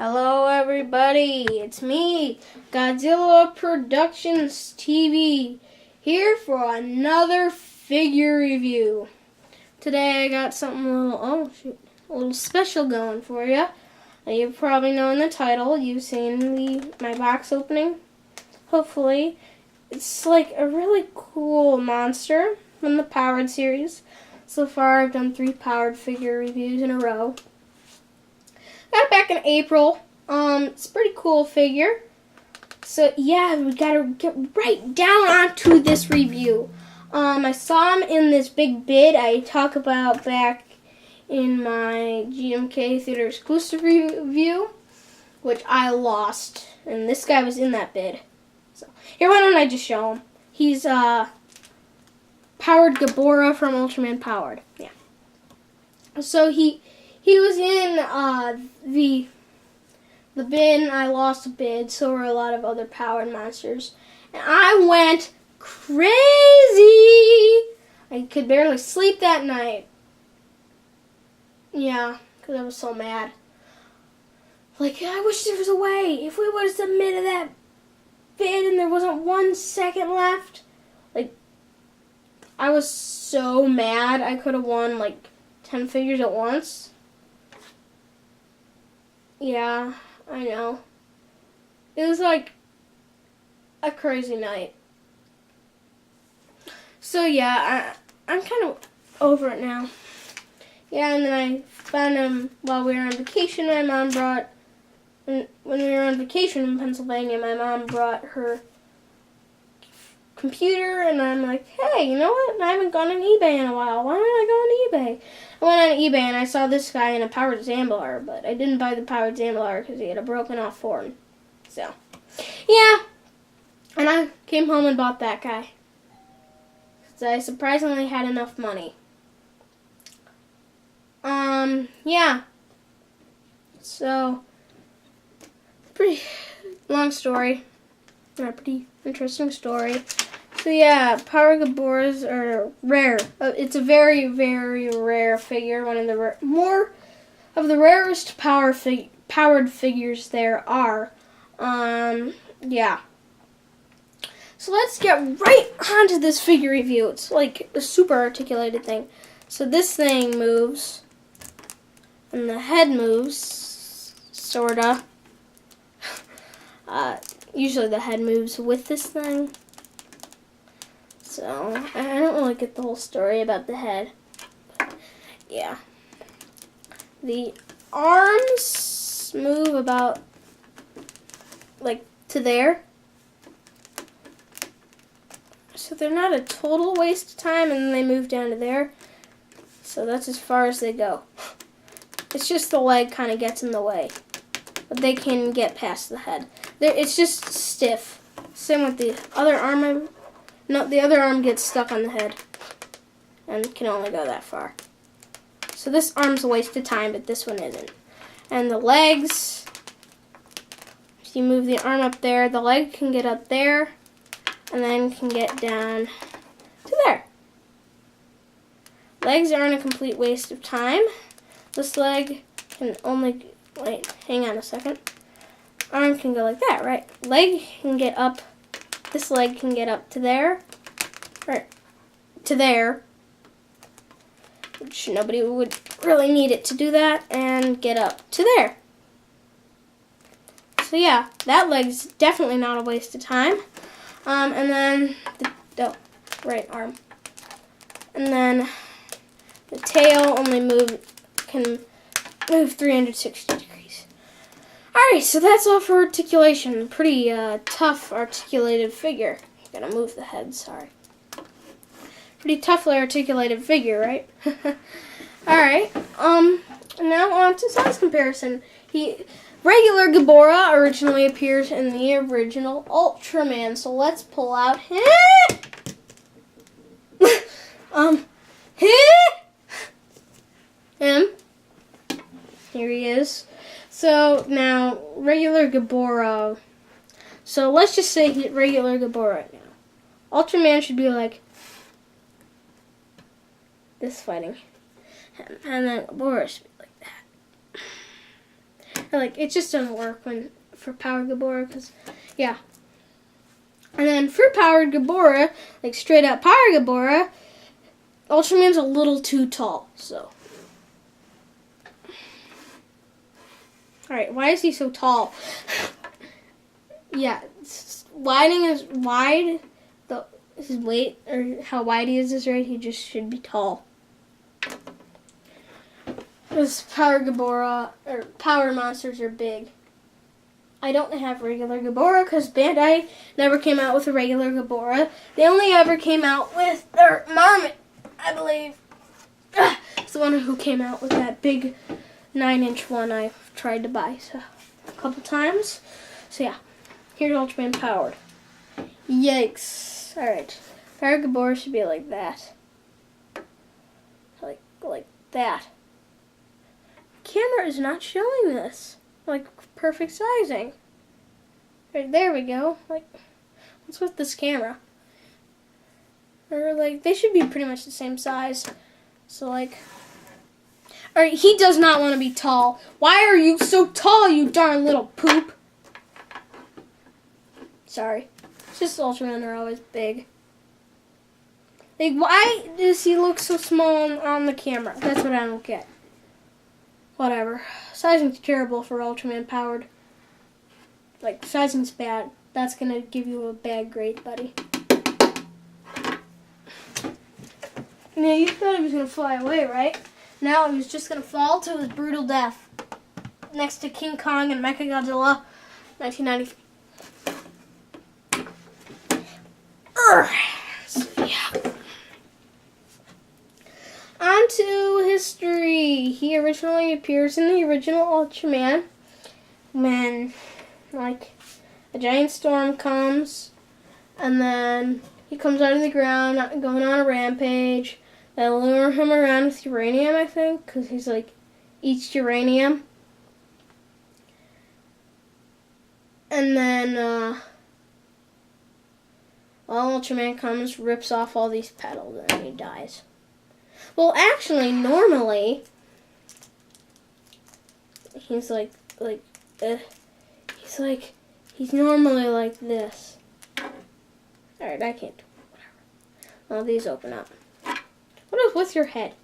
Hello everybody, it's me, Godzilla Productions TV, here for another figure review. Today I got something a little special going for you. You probably know in the title, you've seen my box opening, hopefully. It's like a really cool monster from the Powered series. So far I've done 3 Powered figure reviews in a row. Got it back in April. It's a pretty cool figure. So yeah, we gotta get right down onto this review. I saw him in this big bid I talk about back in my GMK Theater exclusive review, which I lost, and this guy was in that bid. So here, why don't I just show him? He's Powered GABORA from Ultraman Powered. Yeah. So he was in the bid. I lost a bid, so were a lot of other Powered monsters. And I went crazy! I could barely sleep that night. Yeah, because I was so mad. Like, I wish there was a way. If we would have submitted that bid and there wasn't 1 second left. Like, I was so mad. I could have won, like, 10 figures at once. Yeah, I know. It was like a crazy night. So yeah, I'm kind of over it now. Yeah, and then I found him while we were on vacation. My mom brought, when we were on vacation in Pennsylvania, my mom brought her computer, and I'm like, hey, you know what? I haven't gone on eBay in a while. Why don't I go on eBay? I went on eBay and I saw this guy in a Powered Zambar, but I didn't buy the Powered Zambar because he had a broken off form. So, yeah. And I came home and bought that guy. So I surprisingly had enough money. Yeah. So, pretty long story. A pretty interesting story. So yeah, Powered GABORAs are rare. It's a very, very rare figure. One of the more of the rarest powered figures there are. Yeah. So let's get right onto this figure review. It's like a super articulated thing. So this thing moves, and the head moves, sorta. Usually the head moves with this thing. So, I don't really get the whole story about the head. But, yeah. The arms move about, like, to there. So they're not a total waste of time, and then they move down to there. So that's as far as they go. It's just the leg kind of gets in the way. But they can get past the head. It's just stiff. Same with the other arm. No, the other arm gets stuck on the head and can only go that far. So this arm's a waste of time, but this one isn't. And the legs, if you move the arm up there, the leg can get up there and then can get down to there. Legs aren't a complete waste of time. This leg can only, wait, hang on a second. Arm can go like that, right? Leg can get up, this leg can get up to there, or to there, which nobody would really need it to do that, and get up to there. So yeah, that leg's definitely not a waste of time. And then the right arm. And then the tail only can move 360 degrees. Alright, so that's all for articulation. Pretty tough articulated figure. Gotta move the head, sorry. Pretty toughly articulated figure, right? Alright, now on to size comparison. Regular GABORA originally appears in the original Ultraman, so let's pull out him. Here he is. So now, regular GABORA. So let's just say regular GABORA right now. Ultraman should be like this fighting him, and then GABORA should be like that. Like, it just doesn't work for Powered GABORA, because, yeah. And then for Powered GABORA, like straight up Powered GABORA, Ultraman's a little too tall, so. Alright, why is he so tall? Yeah, widening is wide. His weight, or how wide he is right, he just should be tall. Because Powered GABORA, or Power Monsters are big. I don't have regular GABORA because Bandai never came out with a regular GABORA. They only ever came out with their Marmot, I believe. It's the one who came out with that big 9-inch one I've tried to buy a couple times. So yeah, here's Ultraman Powered. Yikes. Alright, Powered GABORA should be like that. Like that. Camera is not showing this. Like, perfect sizing. Right, there we go. Like, what's with this camera? Or, like, they should be pretty much the same size. So, like, alright, he does not want to be tall. Why are you so tall, you darn little poop? Sorry. It's just Ultraman are always big. Like, why does he look so small on the camera? That's what I don't get. Whatever. Sizing's terrible for Ultraman Powered. Like, sizing's bad. That's gonna give you a bad grade, buddy. Yeah, you thought he was gonna fly away, right? Now he was just gonna fall to his brutal death. Next to King Kong and Mechagodzilla, 1993. So, yeah. On to history. He originally appears in the original Ultraman when, like, a giant storm comes, and then he comes out of the ground, going on a rampage. They lure him around with uranium, I think, because he's, like, eats uranium. And then, Ultraman comes, rips off all these petals, and then he dies. Well, actually, normally, he's normally like this. Alright, I can't do whatever. Well, these open up. What is with your head?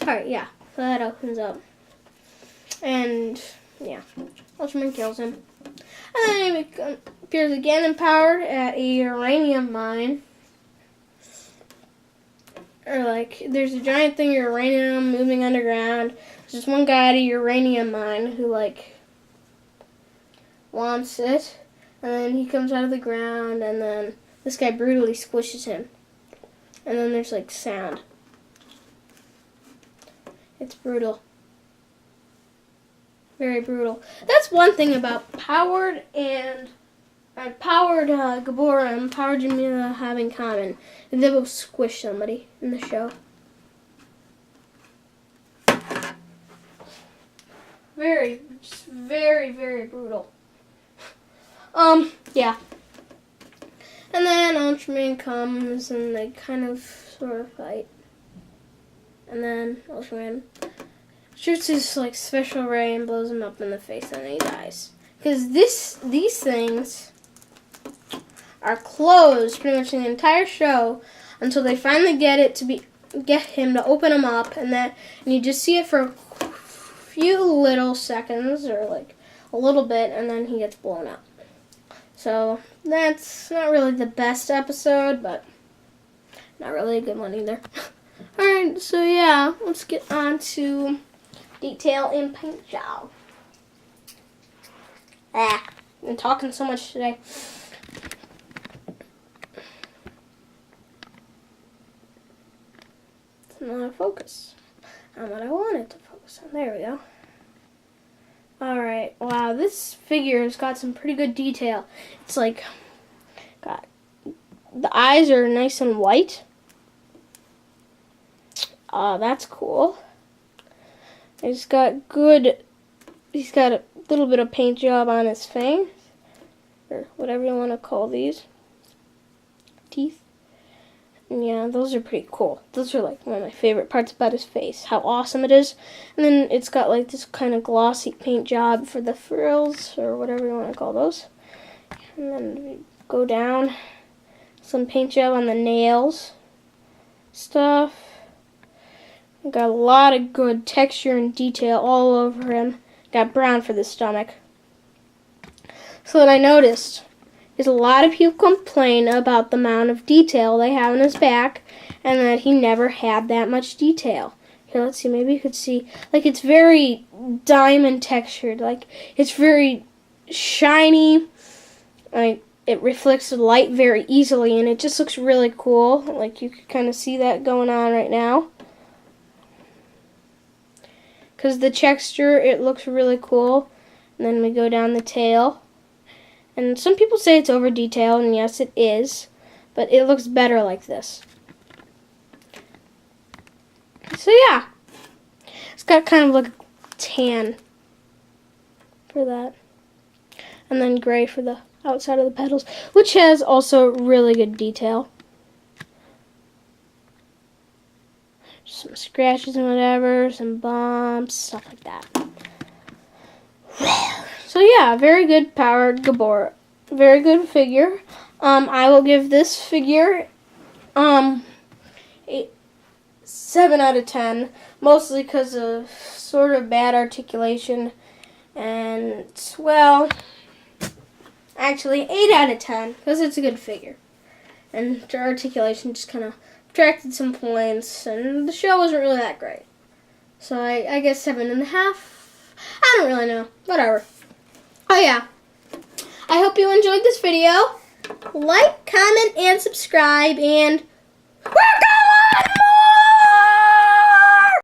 Alright, yeah, so that opens up. And, yeah, Ultraman kills him. And then he appears again empowered at a uranium mine. Or, like, there's a giant thing of uranium moving underground. There's just one guy at a uranium mine who, like, wants it. And then he comes out of the ground, and then this guy brutally squishes him. And then there's, like, sound. It's brutal. Very brutal. That's one thing about Powered and Powered GABORA and Powered Jamila have in common. They will squish somebody in the show. Very, very brutal. Yeah. And then Ultraman comes and they kind of sort of fight. And then Ultraman shoots his, like, special ray and blows him up in the face, and he dies. Because these things are closed pretty much the entire show until they finally get him to open them up, and you just see it for a few little seconds, or like a little bit, and then he gets blown up. So that's not really the best episode, but not really a good one either. Alright, so yeah, let's get on to detail in paint job. I've been talking so much today. It's not a focus on what I wanted to focus on. There we go. Alright, wow, this figure's got some pretty good detail. It's like, the eyes are nice and white. That's cool. He's got a little bit of paint job on his face, or whatever you want to call these. Teeth. Yeah, those are pretty cool. Those are like one of my favorite parts about his face. How awesome it is. And then it's got like this kind of glossy paint job for the frills, or whatever you want to call those. And then we go down. Some paint job on the nails. Stuff. Got a lot of good texture and detail all over him. Got brown for the stomach. So what I noticed is a lot of people complain about the amount of detail they have on his back, and that he never had that much detail. Here, let's see, maybe you could see, like, it's very diamond textured, like, it's very shiny, like, it reflects the light very easily, and it just looks really cool. Like, you can kind of see that going on right now. Because the texture, it looks really cool. And then we go down the tail. And some people say it's over detailed, and yes, it is. But it looks better like this. So yeah. It's got kind of like a tan for that. And then gray for the outside of the petals, which has also really good detail. Some scratches and whatever, some bumps, stuff like that. So yeah, very good powered GABORA. Very good figure. I will give this figure a 7 out of 10, mostly because of sort of bad articulation, and well, actually 8 out of 10 because it's a good figure, and the articulation just kind of subtracted some points, and the show wasn't really that great. So I guess 7.5. I don't really know. Whatever. Oh yeah. I hope you enjoyed this video. Like, comment, and subscribe, and we're going!